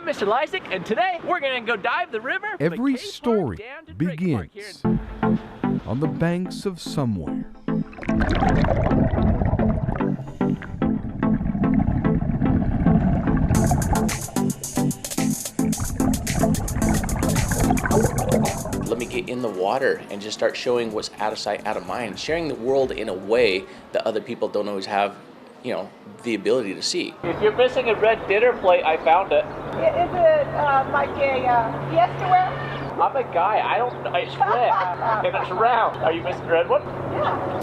I'm Mr. Lysick, and today we're gonna go dive the river. Every story begins on the banks of somewhere. Let me get in the water and just start showing what's out of sight, out of mind, sharing the world in a way that other people don't always have, the ability to see. If you're missing a red dinner plate, I found it. Is it like a Fiesta ware? I'm a guy, I don't know, it's red, and it's round. Are you missing a red one? Yeah.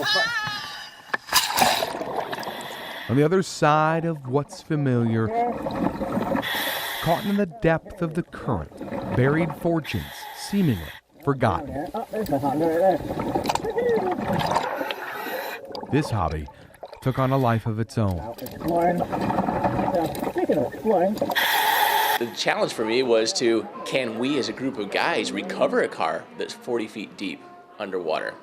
On the other side of what's familiar, caught in the depth of the current, buried fortunes seemingly forgotten. This hobby took on a life of its own. The challenge for me was can we as a group of guys recover a car that's 40 feet deep underwater?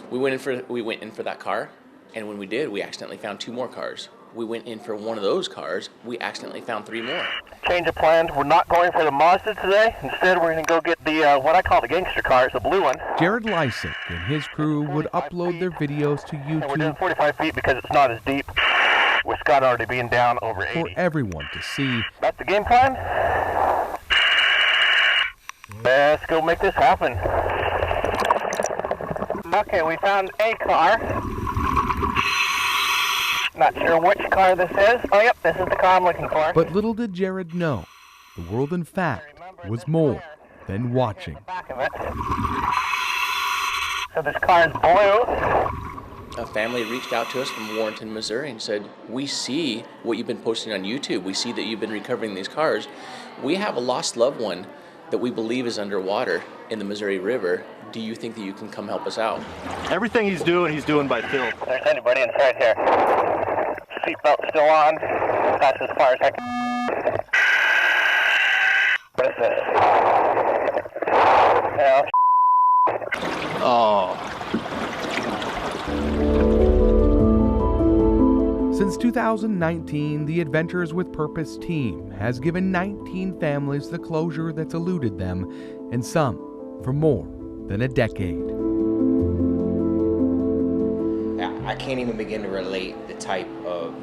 We went in for that car, and when we did, we accidentally found 2 more cars. We went in for one of those cars, we accidentally found 3 more. Change of plans, we're not going for the Mazda today. Instead, we're gonna go get the, what I call the gangster car, it's the blue one. Jared Lysick and his crew would upload their videos to And we're doing YouTube 45 feet because it's not as deep, with Scott already being down over 80. for everyone to see. That's the game plan. Let's go make this happen. Okay, we found a car. Not sure which car this is. Oh, yep, this is the car I'm looking for. But little did Jared know, the world in fact was more than watching. Back of it. So this car is blue. A family reached out to us from Warrenton, Missouri and said, we see what you've been posting on YouTube. We see that you've been recovering these cars. We have a lost loved one that we believe is underwater in the Missouri River. Do you think that you can come help us out? Everything he's doing by film. If there's anybody inside here. Seatbelt still on. That's as far as I can. What is this? Hell. Oh. Since 2019, the Adventures with Purpose team has given 19 families the closure that's eluded them, and some for more than a decade. I can't even begin to relate the type of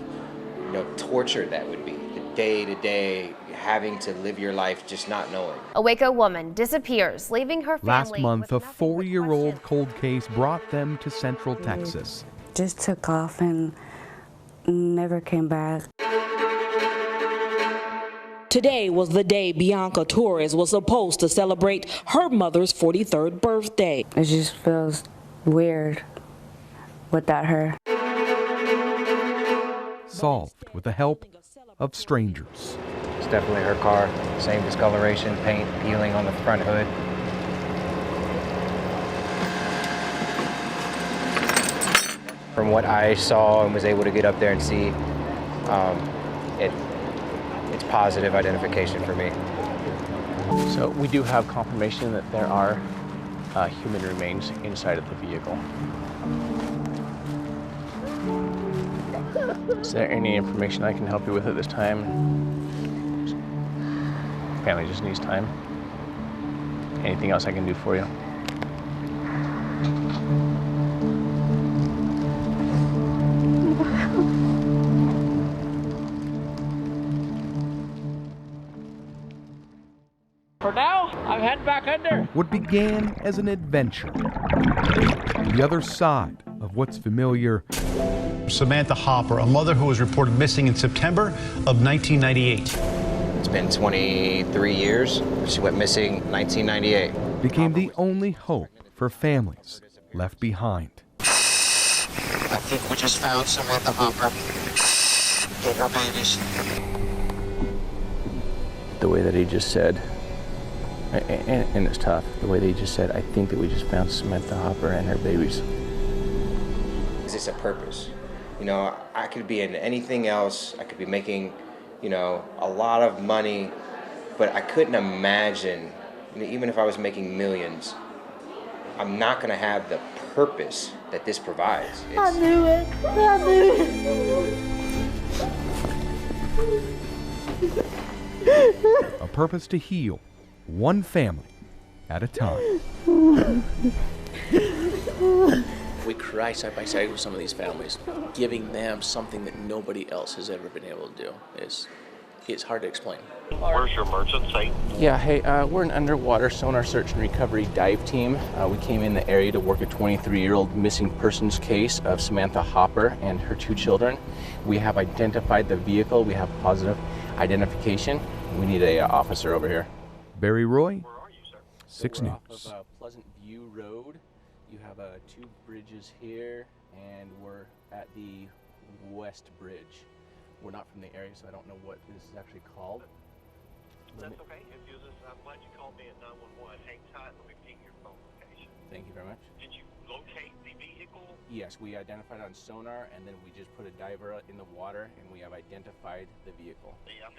torture that would be. The day-to-day having to live your life just not knowing. A Waco woman disappears, leaving her family. Last month, a with nothing but 4-year-old questions. cold case brought them to Central Texas. Just took off and never came back. Today was the day Bianca Torres was supposed to celebrate her mother's 43rd birthday. It just feels weird without her. Solved with the help of strangers. It's definitely her car. Same discoloration, paint peeling on the front hood. From what I saw and was able to get up there and see, it's positive identification for me. So we do have confirmation that there are human remains inside of the vehicle. Is there any information I can help you with at this time? Family just needs time. Anything else I can do for you? For now, I'm heading back under. What began as an adventure, the other side of what's familiar. Samantha Hopper, a mother who was reported missing in September of 1998. It's been 23 years. She went missing 1998. Became the only hope for families left behind. I think we just found Samantha Hopper. Get her babies. The way that he just said, and it's tough, the way that he just said, I think that we just found Samantha Hopper and her babies. It's a purpose. I could be in anything else. I could be making, a lot of money, but I couldn't imagine, even if I was making millions, I'm not going to have the purpose that this provides. I knew it. I knew it. a purpose to heal, one family at a time. We cry side by side with some of these families, giving them something that nobody else has ever been able to do. It's hard to explain. Where's your emergency? Yeah, hey, we're an underwater sonar search and recovery dive team. We came in the area to work a 23-year-old missing persons case of Samantha Hopper and her 2 children. We have identified the vehicle. We have positive identification. We need a officer over here. Barry Roy, Where are you, sir? 6 We're News. off of Pleasant View Road. You have 2 bridges here, and we're at the West Bridge. We're not from the area, so I don't know what this is actually called. That's okay. I'm glad you called me at 911. Hang tight. Let me ping your phone location. Thank you very much. Did you locate the vehicle? Yes, we identified on sonar, and then we just put a diver in the water, and we have identified the vehicle. Yeah,